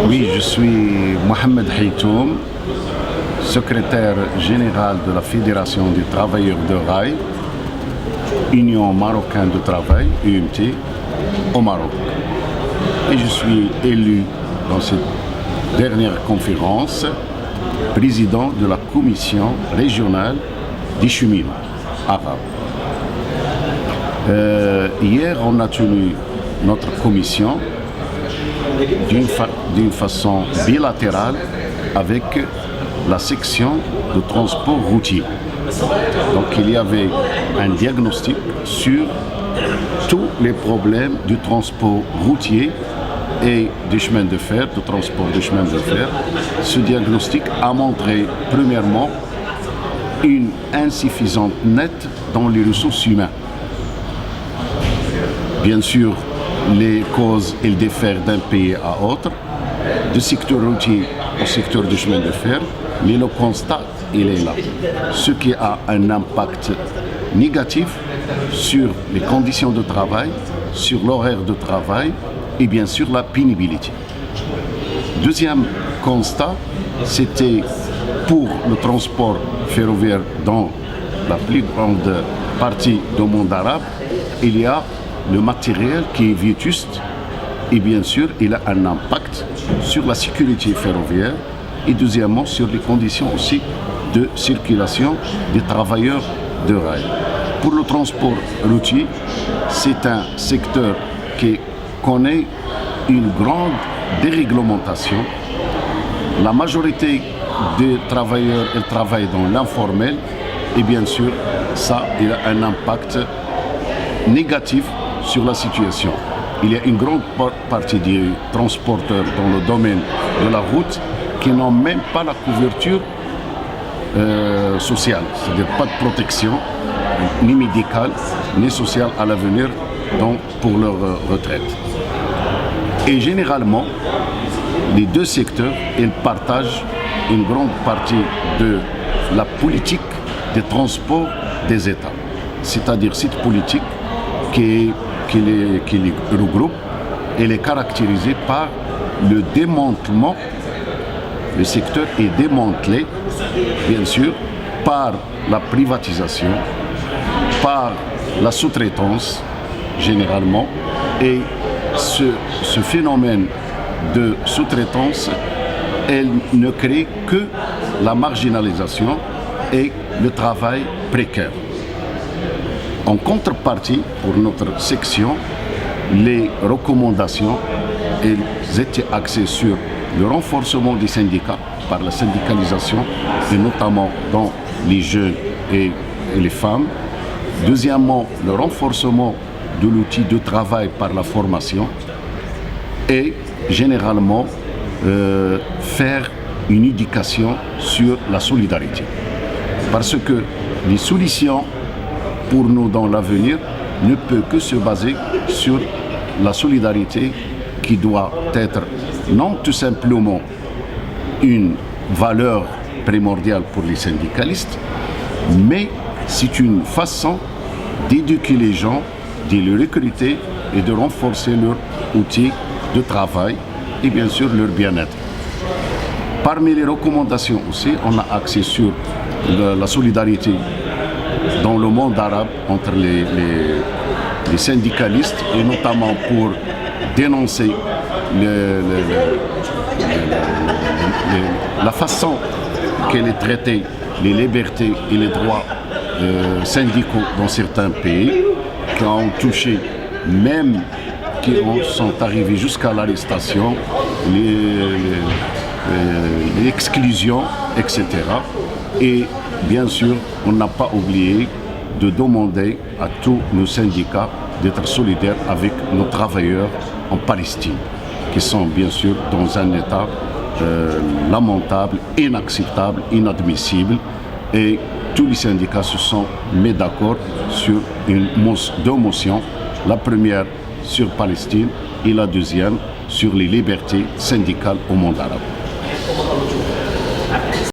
Oui, je suis Mohamed Haïtoum, secrétaire général de la Fédération des travailleurs de rail, Union marocaine de travail, UMT, au Maroc. Et je suis élu dans cette dernière conférence président de la commission régionale des cheminots arabes. Hier, on a tenu notre commission d'une façon bilatérale avec la section de transport routier. Donc il y avait un diagnostic sur tous les problèmes du transport routier et du chemin de fer, du transport du chemin de fer. Ce diagnostic a montré premièrement une insuffisance nette dans les ressources humaines. Bien sûr, les causes elles diffèrent d'un pays à autre, du secteur routier au secteur du chemin de fer, mais le constat il est là. Ce qui a un impact négatif sur les conditions de travail, sur l'horaire de travail et bien sûr la pénibilité. Deuxième constat, c'était pour le transport ferroviaire dans la plus grande partie du monde arabe, il y a le matériel qui est vétuste et bien sûr il a un impact sur la sécurité ferroviaire et deuxièmement sur les conditions aussi de circulation des travailleurs de rail. Pour le transport routier, c'est un secteur qui connaît une grande déréglementation. La majorité des travailleurs elles travaillent dans l'informel et bien sûr ça il a un impact négatif sur la situation. Il y a une grande partie des transporteurs dans le domaine de la route qui n'ont même pas la couverture sociale, c'est-à-dire pas de protection, ni médicale, ni sociale à l'avenir pour leur retraite. Et généralement, les deux secteurs, ils partagent une grande partie de la politique des transports des États. C'est-à-dire cette politique qui les regroupe, elle est caractérisée par le démantèlement. Le secteur est démantelé, bien sûr, par la privatisation, par la sous-traitance, généralement, et ce phénomène de sous-traitance, elle ne crée que la marginalisation et le travail précaire. En contrepartie, pour notre section, les recommandations elles étaient axées sur le renforcement des syndicats par la syndicalisation, et notamment dans les jeunes et les femmes. Deuxièmement, le renforcement de l'outil de travail par la formation et généralement faire une éducation sur la solidarité. Parce que les solutions pour nous dans l'avenir ne peut que se baser sur la solidarité qui doit être non tout simplement une valeur primordiale pour les syndicalistes, mais c'est une façon d'éduquer les gens, de les recruter et de renforcer leur outil de travail et bien sûr leur bien-être. Parmi les recommandations aussi, on a axé sur la solidarité dans le monde arabe entre les syndicalistes et notamment pour dénoncer la façon qu'elle est traitée, les libertés et les droits syndicaux dans certains pays qui ont touché, même qui sont arrivés jusqu'à l'arrestation, l'exclusion, etc. Et bien sûr, on n'a pas oublié de demander à tous nos syndicats d'être solidaires avec nos travailleurs en Palestine, qui sont bien sûr dans un état lamentable, inacceptable, inadmissible. Et tous les syndicats se sont mis d'accord sur deux motions. La première sur Palestine et la deuxième sur les libertés syndicales au monde arabe.